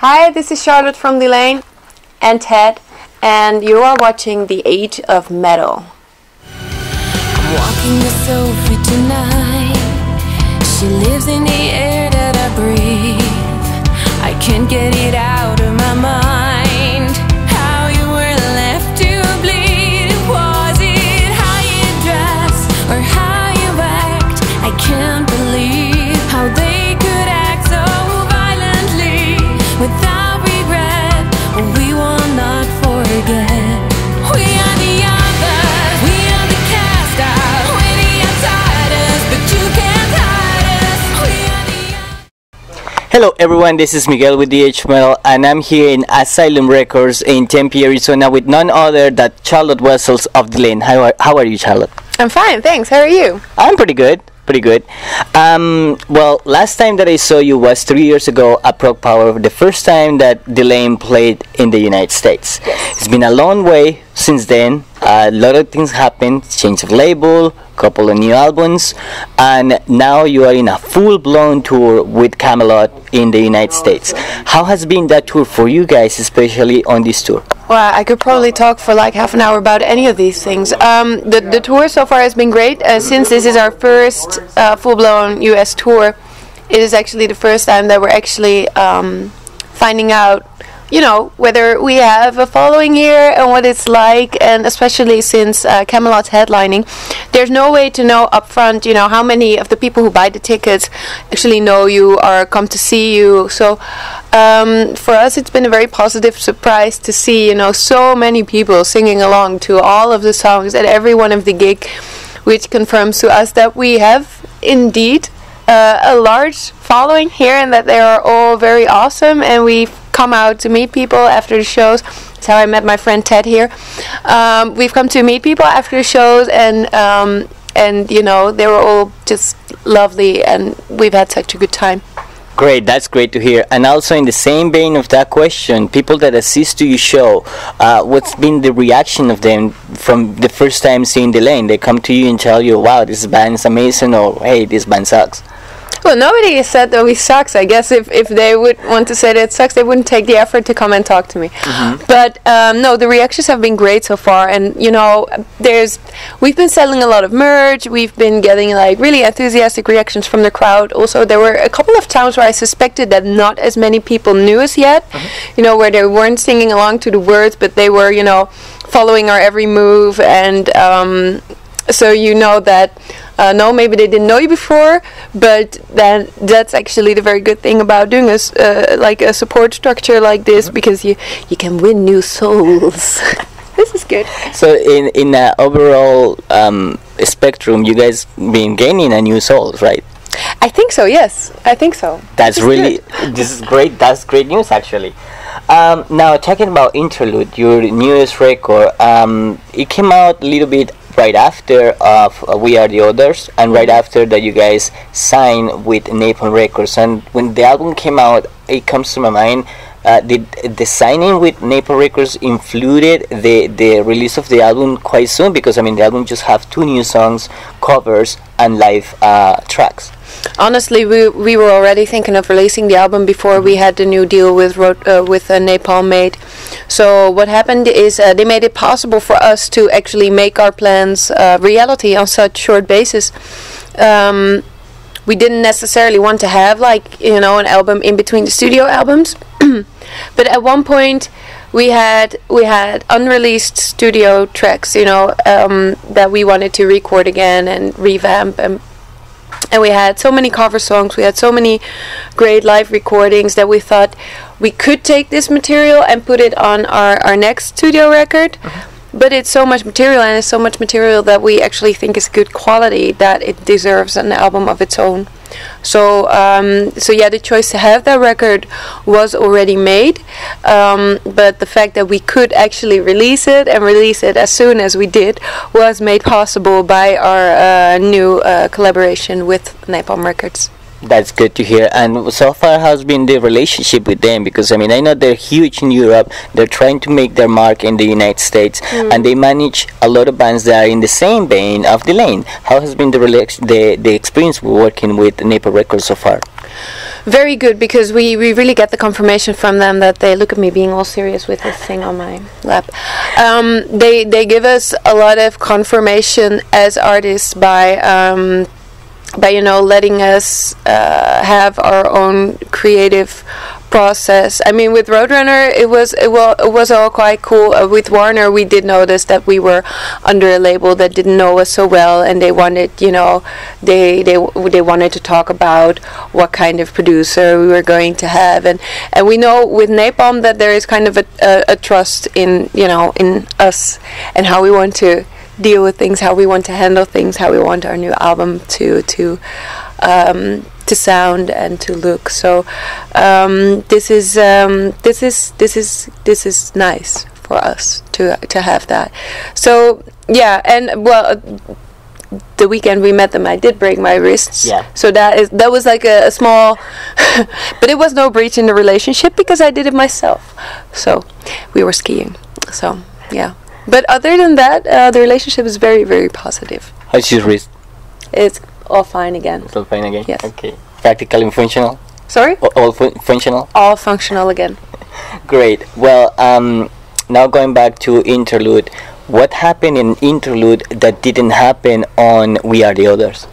Hi, this is Charlotte from Delain and Ted, and you are watching The Age of Metal. I'm walking with Sophie tonight. She lives in the air that I breathe. I can't get it out of my mind. How you were left to bleed. Was it how you dress or how you act? I can't believe how they could act so violently without regret. We will not forget. We are the others. We are the cast out. We're the outsiders, but you can't hide us. We are the Hello everyone, this is Miguel with DH Metal, and I'm here in Asylum Records in Tempe, Arizona with none other than Charlotte Wessels of Delain. How are you, Charlotte? I'm fine, thanks. How are you? I'm pretty good. Well, last time that I saw you was 3 years ago at Prog Power, the first time that Delain played in the United States. Yes. It's been a long way since then. A lot of things happened, change of label, couple of new albums, and now you are in a full-blown tour with Camelot in the United States. How has been that tour for you guys, especially on this tour? Well, I could probably talk for like half an hour about any of these things. The tour so far has been great. Since this is our first full-blown US tour, it is actually the first time that we're actually finding out, you know, whether we have a following here and what it's like, and especially since Camelot's headlining, there's no way to know upfront, you know, how many of the people who buy the tickets actually know you or come to see you. So for us, it's been a very positive surprise to see, you know, so many people singing along to all of the songs at every one of the gig, which confirms to us that we have indeed a large following here and that they are all very awesome, and we've come out to meet people after the shows. That's how I met my friend Ted here. We've come to meet people after the shows, and you know, they were all just lovely, and we've had such a good time. Great, that's great to hear. And also in the same vein of that question, people that assist to your show, what's been the reaction of them from the first time seeing Delain? They come to you and tell you, wow, this band is amazing, or hey, this band sucks. Well, nobody has said that we sucks. I guess if they would want to say that it sucks, they wouldn't take the effort to come and talk to me. Mm-hmm. But no, the reactions have been great so far, and you know, we've been selling a lot of merch. We've been getting like really enthusiastic reactions from the crowd. Also, there were a couple of times where I suspected that not as many people knew us yet. Mm-hmm. You know, where they weren't singing along to the words, but they were, you know, following our every move, and so you know that. No, maybe they didn't know you before, but then that's actually the very good thing about doing like a support structure like this, because you can win new souls. This is good. So in the overall spectrum, you guys been gaining a new souls, right? I think so. Yes, I think so. This is great. That's great news, actually. Now talking about Interlude, your newest record, it came out a little bit right after of We Are the Others, and right after that you guys signed with Napalm Records. And when the album came out, it comes to my mind, did the signing with Napalm Records influenced the release of the album quite soon? Because I mean, the album just have 2 new songs, covers, and live tracks. Honestly, we were already thinking of releasing the album before we had the new deal with Napalm made. So what happened is they made it possible for us to actually make our plans reality on such short basis. We didn't necessarily want to have, like, you know, an album in between the studio albums, but at one point we had unreleased studio tracks, you know, that we wanted to record again and revamp, and we had so many cover songs, we had so many great live recordings that we thought we could take this material and put it on our next studio record. But it's so much material, and it's so much material that we actually think is good quality that it deserves an album of its own. So yeah, the choice to have that record was already made, but the fact that we could actually release it as soon as we did was made possible by our new collaboration with Napalm Records. That's good to hear. And so far, how's been the relationship with them? Because I mean, I know they're huge in Europe. They're trying to make their mark in the United States, and they manage a lot of bands that are in the same vein of Delain. How has been the experience working with Naper Records so far? Very good, because we really get the confirmation from them that they look at me being all serious with this thing on my lap. They give us a lot of confirmation as artists by letting us have our own creative process. I mean, with Roadrunner, it was all quite cool. With Warner, we did notice that we were under a label that didn't know us so well, and they wanted, they wanted to talk about what kind of producer we were going to have, and we know with Napalm that there is kind of a trust in us and how we want to deal with things, how we want to handle things, how we want our new album to sound and to look. So this is nice for us to have that. So yeah, and well, the weekend we met them, I did break my wrists. Yeah. So that was like a small, but it was no breach in the relationship because I did it myself. So we were skiing. So yeah. But other than that, the relationship is very, very positive. How's your wrist? It's all fine again. It's all fine again? Yes. Okay. Practical and functional? Sorry? All functional? All functional again. Great. Well, now going back to Interlude, what happened in Interlude that didn't happen on We Are the Others?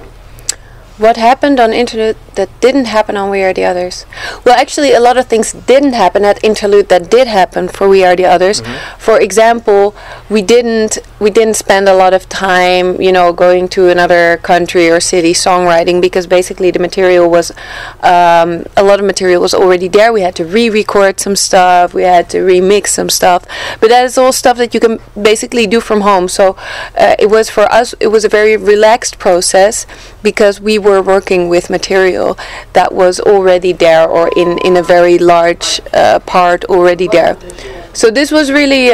What happened on Interlude that didn't happen on We Are the Others? Well, actually, a lot of things didn't happen at Interlude that did happen for We Are the Others. For example, we didn't spend a lot of time, going to another country or city songwriting, because basically the material was, a lot of material was already there. We had to re-record some stuff, we had to remix some stuff, but that is all stuff that you can basically do from home. So it was, for us, it was a very relaxed process, because we were working with material that was already there, or in a very large part already there. So this was really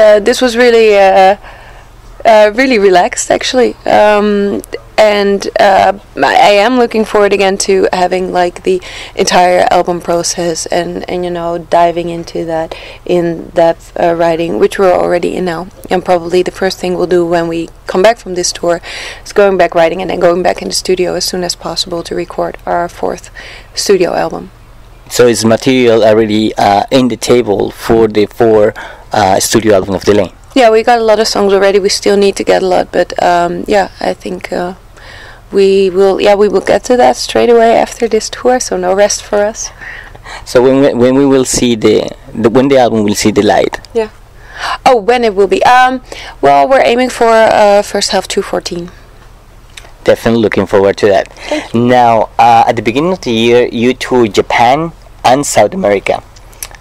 really relaxed, actually, and I am looking forward again to having like the entire album process and diving into that in-depth writing, which we're already in now. And probably the first thing we'll do when we come back from this tour is going back writing and then going back in the studio as soon as possible to record our 4th studio album. So is material already in the table for the 4 studio album of Delain? Yeah, we got a lot of songs already. We still need to get a lot, but I think we will get to that straight away after this tour. So no rest for us. So when we will see when the album will see the light? Yeah. Oh, when it will be? Well, we're aiming for first half 2014. Definitely looking forward to that. Now, at the beginning of the year, you toured Japan and South America.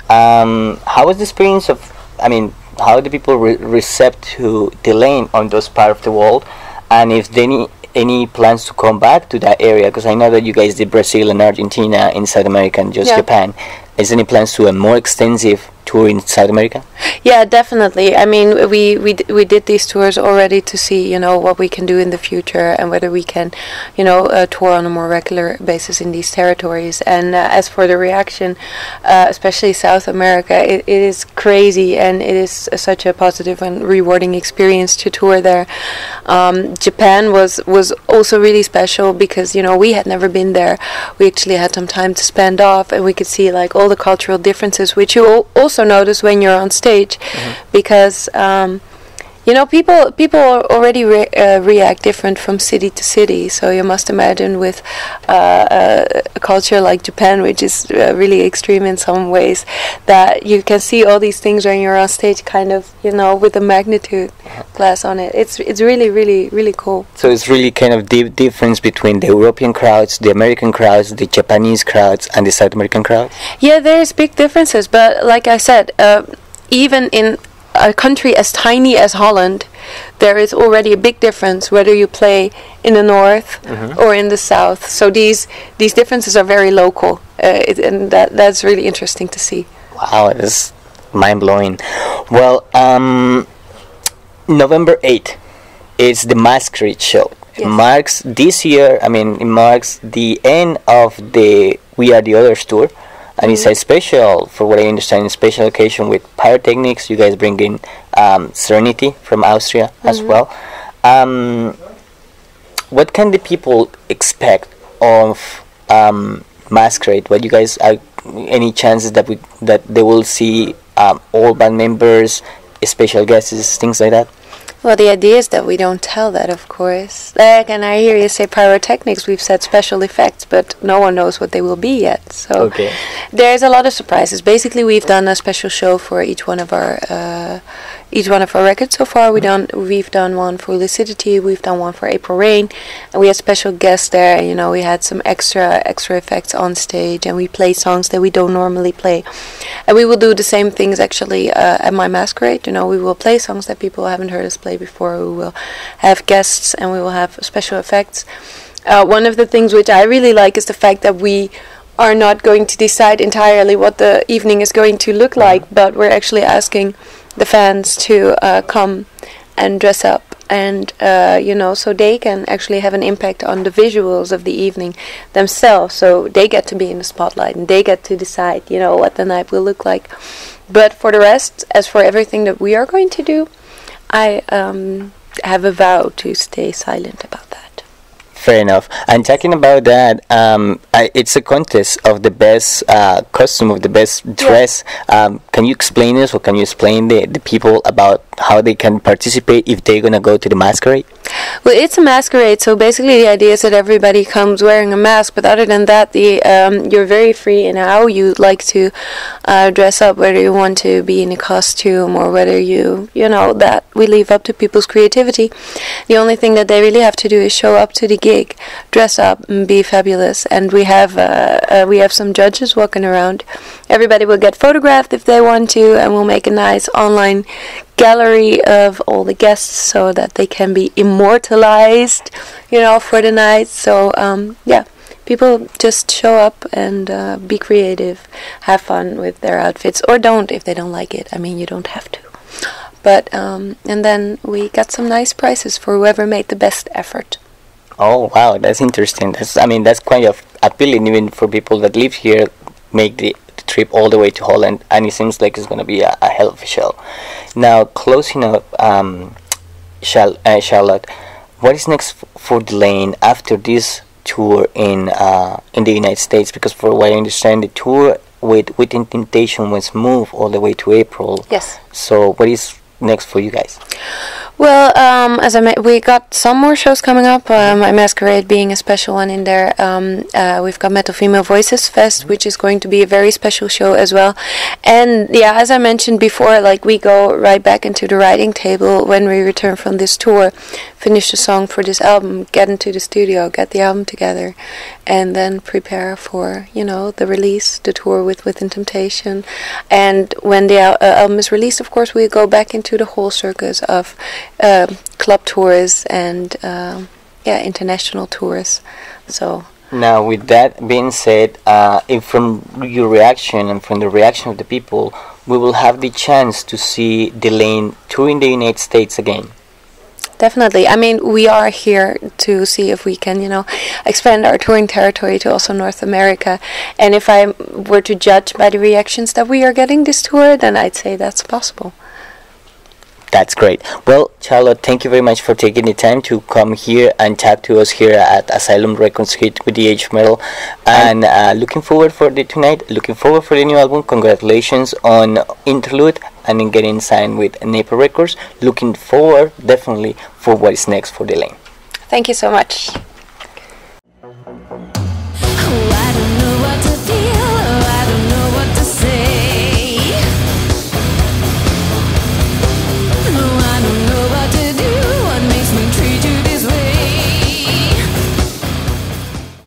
How was the experience of? I mean, how do people recept to Delain on those parts of the world, and if there any plans to come back to that area? Because I know that you guys did Brazil and Argentina in South America and just Japan. Is there any plans to a more extensive tour in South America? Yeah, definitely. I mean, we did these tours already to see, what we can do in the future and whether we can, tour on a more regular basis in these territories. And as for the reaction, especially South America, it is crazy, and it is such a positive and rewarding experience to tour there. Japan was also really special because, we had never been there. We actually had some time to spend off, and we could see like all the cultural differences, which you also notice when you're on stage, because people already react different from city to city. So you must imagine with a culture like Japan, which is really extreme in some ways, that you can see all these things when you're on stage, kind of, with a magnitude glass on it. It's really, really, really cool. So it's really kind of deep difference between the European crowds, the American crowds, the Japanese crowds, and the South American crowds? Yeah, there's big differences, but like I said, even in a country as tiny as Holland, there is already a big difference whether you play in the north or in the south. So these differences are very local, and that's really interesting to see. Wow, it is mind-blowing. Well, November 8th is the Masquerade show. It marks this year. I mean, it marks the end of the We Are the Others tour, and it's a special, for what I understand, a special occasion with pyrotechnics. You guys bring in Serenity from Austria as well. What can the people expect of Masquerade? What you guys are? Any chances that they will see all band members, special guests, things like that? Well, the idea is that we don't tell that, of course. Like, and I hear you say pyrotechnics. We've said special effects, but no one knows what they will be yet. So there's a lot of surprises. Basically, we've done a special show for each one of our records so far. We've done one for Lucidity. We've done one for April Rain, and we had special guests there. You know, we had some extra effects on stage, and we play songs that we don't normally play. And we will do the same things actually at my Masquerade. You know, we will play songs that people haven't heard us play before. We will have guests, and we will have special effects. One of the things which I really like is the fact that we are not going to decide entirely what the evening is going to look like, but we're actually asking the fans to come and dress up, and so they can actually have an impact on the visuals of the evening themselves. So they get to be in the spotlight, and they get to decide, what the night will look like. But for the rest, as for everything that we are going to do, I have a vow to stay silent about that. Fair enough. And talking about that, it's a contest of the best costume, of the best dress. Can you explain this, or can you explain the people about how they can participate if they're gonna go to the Masquerade? Well, it's a masquerade, so basically the idea is that everybody comes wearing a mask, but other than that, you're very free in how you'd like to dress up, whether you want to be in a costume or whether that we leave up to people's creativity. The only thing that they really have to do is show up to the gig, dress up and be fabulous, and we have some judges walking around. Everybody will get photographed if they want to, and we'll make a nice online gallery of all the guests so that they can be immortalized, for the night. So people just show up and be creative, have fun with their outfits, or don't if they don't like it. I mean, you don't have to. But and then we got some nice prizes for whoever made the best effort. Oh wow, that's interesting. That's quite appealing even for people that live here, make the trip all the way to Holland, and it seems like it's going to be a hell of a show. Now, closing up, Charlotte, what is next for Delain after this tour in the United States? Because for what I understand, the tour with Temptation was moved all the way to April. Yes. So what is next for you guys? Well, we got some more shows coming up. My Masquerade being a special one in there. We've got Metal Female Voices Fest, which is going to be a very special show as well. And yeah, as I mentioned before, we go right back into the writing table when we return from this tour, finish the song for this album, get into the studio, get the album together, and then prepare for the release, the tour within Temptation. And when the album is released, of course, we go back into the whole circus of club tours and international tours. So now, with that being said, if from your reaction and from the reaction of the people, we will have the chance to see Delain tour in the United States again. Definitely. I mean, we are here to see if we can, expand our touring territory to also North America. And if I were to judge by the reactions that we are getting this tour, then I'd say that's possible. That's great. Well, Charlotte, thank you very much for taking the time to come here and talk to us here at Asylum Records Hit with the Age of Metal. And looking forward for tonight, looking forward for the new album. Congratulations on Interlude and in getting signed with Napalm Records. Looking forward definitely for what is next for Delain. Thank you so much.